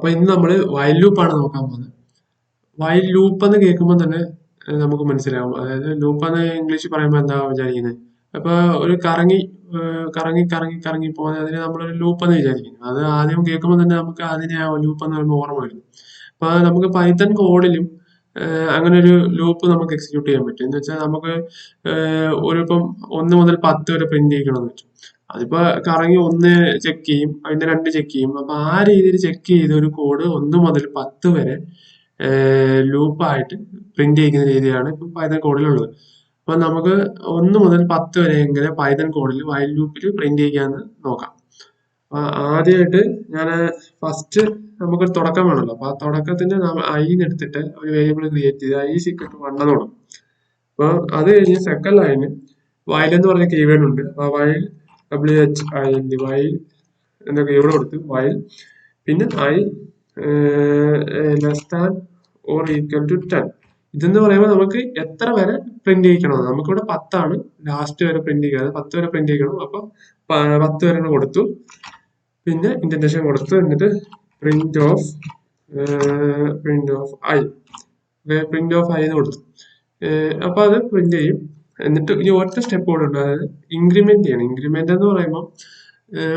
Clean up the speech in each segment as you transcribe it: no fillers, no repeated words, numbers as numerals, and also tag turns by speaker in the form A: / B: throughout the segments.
A: അപ്പൊ ഇന്ന് നമ്മൾ വൈൽ ലൂപ്പാണ് നോക്കാൻ പോകുന്നത്. വൈൽ ലൂപ്പ് എന്ന് കേൾക്കുമ്പോൾ തന്നെ നമുക്ക് മനസ്സിലാവും. അതായത് ലൂപ്പ് എന്ന് ഇംഗ്ലീഷിൽ പറയുമ്പോൾ എന്താ വിചാരിക്കുന്നത്? അപ്പൊ ഒരു കറങ്ങി പോകുന്നത് അതിനെ നമ്മളൊരു ലൂപ്പ് എന്ന് വിചാരിക്കുന്നു. അത് ആദ്യം കേൾക്കുമ്പോൾ തന്നെ നമുക്ക് അതിനെ ആ ലൂപ്പ് എന്ന് പറയുമ്പോൾ ഓർമ്മ വരും. അപ്പൊ നമുക്ക് പൈത്തൺ കോഡിലും അങ്ങനെ ഒരു ലൂപ്പ് നമുക്ക് എക്സിക്യൂട്ട് ചെയ്യാൻ പറ്റും. എന്ന് വെച്ചാൽ നമുക്ക് ഇപ്പം 1 മുതൽ 10 വരെ പ്രിന്റ് ചെയ്യിക്കണമെന്ന് വെച്ചു. അതിപ്പോ കറങ്ങി 1 ചെക്ക് ചെയ്യും, അതിന്റെ 2 ചെക്ക് ചെയ്യും. അപ്പൊ ആ രീതിയിൽ ചെക്ക് ചെയ്ത ഒരു കോഡ് 1 മുതൽ 10 വരെ ലൂപ്പായിട്ട് പ്രിന്റ് ചെയ്യുന്ന രീതിയാണ് ഇപ്പൊ പൈത്തൺ കോഡിലുള്ളത്. അപ്പൊ നമുക്ക് 1 മുതൽ 10 വരെ എങ്ങനെ പൈത്തൺ കോഡിൽ വൈൽ ലൂപ്പിൽ പ്രിന്റ് ചെയ്യാന്ന് നോക്കാം. അപ്പൊ ആദ്യമായിട്ട് ഞാൻ ഫസ്റ്റ് നമുക്കൊരു തുടക്കം വേണമല്ലോ. അപ്പൊ ആ തുടക്കത്തിന്റെ ഐന്ന് എടുത്തിട്ട് ഒരു വേരിയബിൾ ക്രിയേറ്റ് ചെയ്ത് i = 1 എന്ന് കൊടുക്കും. അപ്പൊ അത് കഴിഞ്ഞ് സെക്കൻഡ് ലൈന് വൈൽ എന്ന് പറഞ്ഞ കീവേഡ് ഉണ്ട്. അപ്പൊ വൈൽ വൈൽ എന്ന കീവേഡ് കൊടുത്ത് വൈൽ പിന്നെ i less than or equal to 10. ഇതെന്ന് പറയുമ്പോൾ നമുക്ക് എത്ര വരെ പ്രിന്റ് ചെയ്യിക്കണം. നമുക്കിവിടെ 10 ആണ് ലാസ്റ്റ് വരെ പ്രിന്റ് ചെയ്യാതെ 10 വരെ പ്രിന്റ് ചെയ്യണം. അപ്പൊ 10 വരെ കൊടുത്തു, പിന്നെ ഇൻഡന്റേഷൻ കൊടുത്തു, എന്നിട്ട് പ്രിന്റ് ഓഫ് i എന്ന് കൊടുത്തു. അപ്പൊ അത് പ്രിന്റ് ചെയ്യും. എന്നിട്ട് ഈ ഒറ്റ സ്റ്റെപ്പ് കൂടെ ഉണ്ട്, അതായത് ഇൻക്രിമെന്റ് ചെയ്യണം. ഇൻക്രിമെന്റ് എന്ന് പറയുമ്പോൾ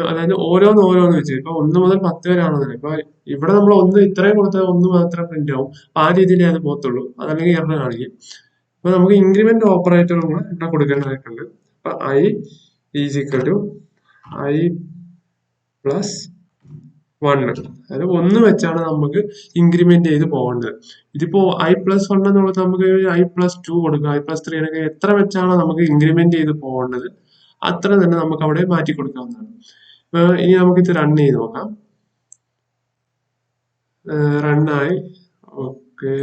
A: അതായത് ഓരോന്ന് വെച്ച് ഇപ്പൊ 1 മുതൽ 10 വരെ ആണെന്നില്ല. ഇപ്പൊ ഇവിടെ നമ്മൾ 1 ഇത്രയും കൊടുത്താൽ 1 മാത്രം പ്രിന്റ് ആവും. അപ്പൊ ആ രീതിയിലേ അത് പോകത്തുള്ളൂ, അതല്ലെങ്കിൽ എറർ കാണിക്കും. അപ്പൊ നമുക്ക് ഇൻക്രിമെന്റ് ഓപ്പറേറ്ററും കൂടെ ഇവിടെ കൊടുക്കേണ്ടതായിട്ടുണ്ട്. അപ്പൊ i = i + 1. അതായത് 1 വെച്ചാണ് നമുക്ക് ഇൻക്രിമെന്റ് ചെയ്ത് പോകേണ്ടത്. ഇതിപ്പോ i + 1 എന്നുള്ളത് നമുക്ക് i + 2 കൊടുക്കുക, i + 3 അല്ലെങ്കിൽ എത്ര വെച്ചാണ് നമുക്ക് ഇൻക്രിമെന്റ് ചെയ്ത് പോകേണ്ടത് അത്ര തന്നെ നമുക്ക് അവിടെ മാറ്റി കൊടുക്കാവുന്നതാണ്. ഇനി നമുക്ക് ഇത് റൺ ചെയ്ത് നോക്കാം. റണ്ണായി. ഓക്കെ,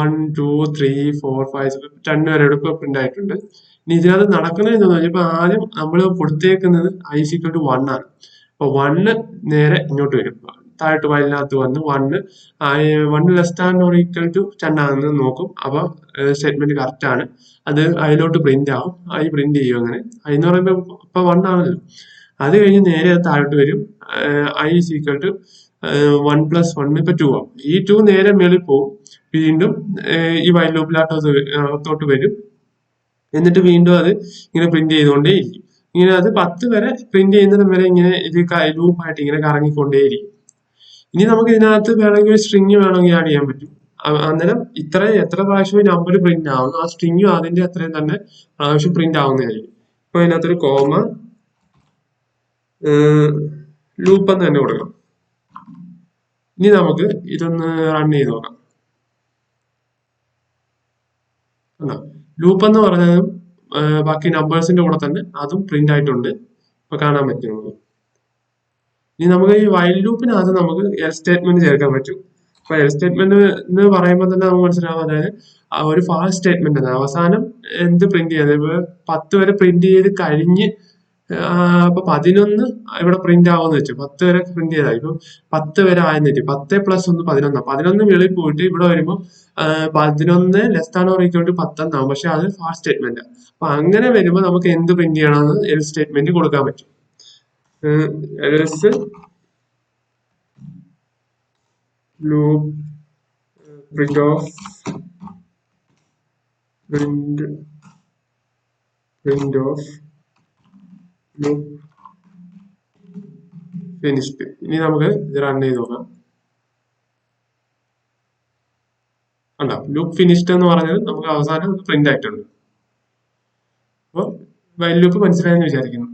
A: 1 2 3 4 5 10 വരെ ഇവിടെ പ്രിന്റ് ആയിട്ടുണ്ട്. ഇനി ഇതിനകത്ത് നടക്കുന്നത് എന്താണെന്ന് വെച്ചാൽ ഇപ്പൊ ആദ്യം നമ്മൾ കൊടുത്തേക്കുന്നത് i = 1 ആണ്. അപ്പൊ 1 നേരെ ഇങ്ങോട്ട് വരും, താഴോട്ട് വയലിനകത്ത് വന്ന് 1 less than or equal to 10 ആണെന്ന് നോക്കും. അപ്പൊ സ്റ്റേറ്റ്മെന്റ് കറക്റ്റ് ആണ്, അത് അതിലോട്ട് പ്രിന്റ് ആവും. i പ്രിന്റ് ചെയ്യും. അങ്ങനെ i എന്ന് പറയുമ്പോൾ ഇപ്പൊ 1 ആണല്ലോ. അത് കഴിഞ്ഞ് നേരെ അത് താഴോട്ട് വരും. i = 1 + 1 ഇപ്പൊ 2 ആവും. ഈ 2 നേരെ മേളിൽ പോകും, വീണ്ടും ഈ വൈൽ ലൂപ്പിലോട്ട് വരും. എന്നിട്ട് വീണ്ടും അത് ഇങ്ങനെ പ്രിന്റ് ചെയ്തുകൊണ്ടേയിരിക്കും. ഇങ്ങനെ അത് 10 വരെ പ്രിന്റ് ചെയ്യുന്നത് വരെ ഇങ്ങനെ ഇത് ലൂപ്പായിട്ട് ഇങ്ങനെ കറങ്ങിക്കൊണ്ടേയിരിക്കും. ഇനി നമുക്ക് ഇതിനകത്ത് വേണമെങ്കിൽ ഒരു സ്ട്രിങ് വേണമെങ്കിൽ ആഡ് ചെയ്യാൻ പറ്റും. അന്നേരം എത്ര പ്രാവശ്യം നമ്പർ പ്രിന്റ് ആവുന്നു ആ സ്ട്രിങ്ങും അതിന്റെ അത്രയും തന്നെ പ്രാവശ്യം പ്രിന്റ് ആവുന്നതായിരിക്കും. അപ്പൊ അതിനകത്തൊരു കോമ ലൂപ്പ് എന്ന് തന്നെ കൊടുക്കണം. ഇനി നമുക്ക് ഇതൊന്ന് റൺ ചെയ്ത് നോക്കാം. ലൂപ്പ് എന്ന് പറഞ്ഞതും ബാക്കി നമ്പേഴ്സിന്റെ കൂടെ തന്നെ അതും പ്രിന്റ് ആയിട്ടുണ്ട്, ഇപ്പൊ കാണാൻ പറ്റും നമുക്ക്. ഇനി നമുക്ക് ഈ വൈൽ ലൂപ്പിനകത്ത് നമുക്ക് എൽ സ്റ്റേറ്റ്മെന്റ് ചേർക്കാൻ പറ്റും. അപ്പൊ എൽ സ്റ്റേറ്റ്മെന്റ് എന്ന് പറയുമ്പോൾ തന്നെ നമുക്ക് മനസ്സിലാവും, അതായത് ഒരു ഫാസ്റ്റ് സ്റ്റേറ്റ്മെന്റ് ആണ്. അവസാനം എന്ത് പ്രിന്റ് ചെയ്യാതെ 10 വരെ പ്രിന്റ് ചെയ്ത് കഴിഞ്ഞ് അപ്പൊ 11 ഇവിടെ പ്രിന്റ് ആവുമെന്ന് വെച്ചു. 10 വരെ പ്രിന്റ് ചെയ്താൽ ഇപ്പൊ 10 വരെ ആയെന്നിട്ട് 10 + 1 11. 11 വെളിയിൽ പോയിട്ട് ഇവിടെ വരുമ്പോൾ 11 less than or equal to 10 എന്നാവും. പക്ഷെ അത് ഫാസ്റ്റ് സ്റ്റേറ്റ്മെന്റ്. അപ്പൊ അങ്ങനെ വരുമ്പോൾ നമുക്ക് എന്ത് പ്രിന്റ് ചെയ്യണമെന്ന് എൽ സ്റ്റേറ്റ്മെന്റ് കൊടുക്കാൻ പറ്റും. Else loop print of loop finished. ഇനി നമുക്ക് ഇത് റൺ ചെയ്ത് നോക്കാം. അല്ല, ലൂപ്പ് ഫിനിഷ്ഡ് എന്ന് പറഞ്ഞത് നമുക്ക് അവസാനം പ്രിന്റ് ആയിട്ടുണ്ട്. അപ്പോൾ വൈൽ ലൂപ്പ് മനസ്സിലായെന്ന് വിചാരിക്കുന്നു.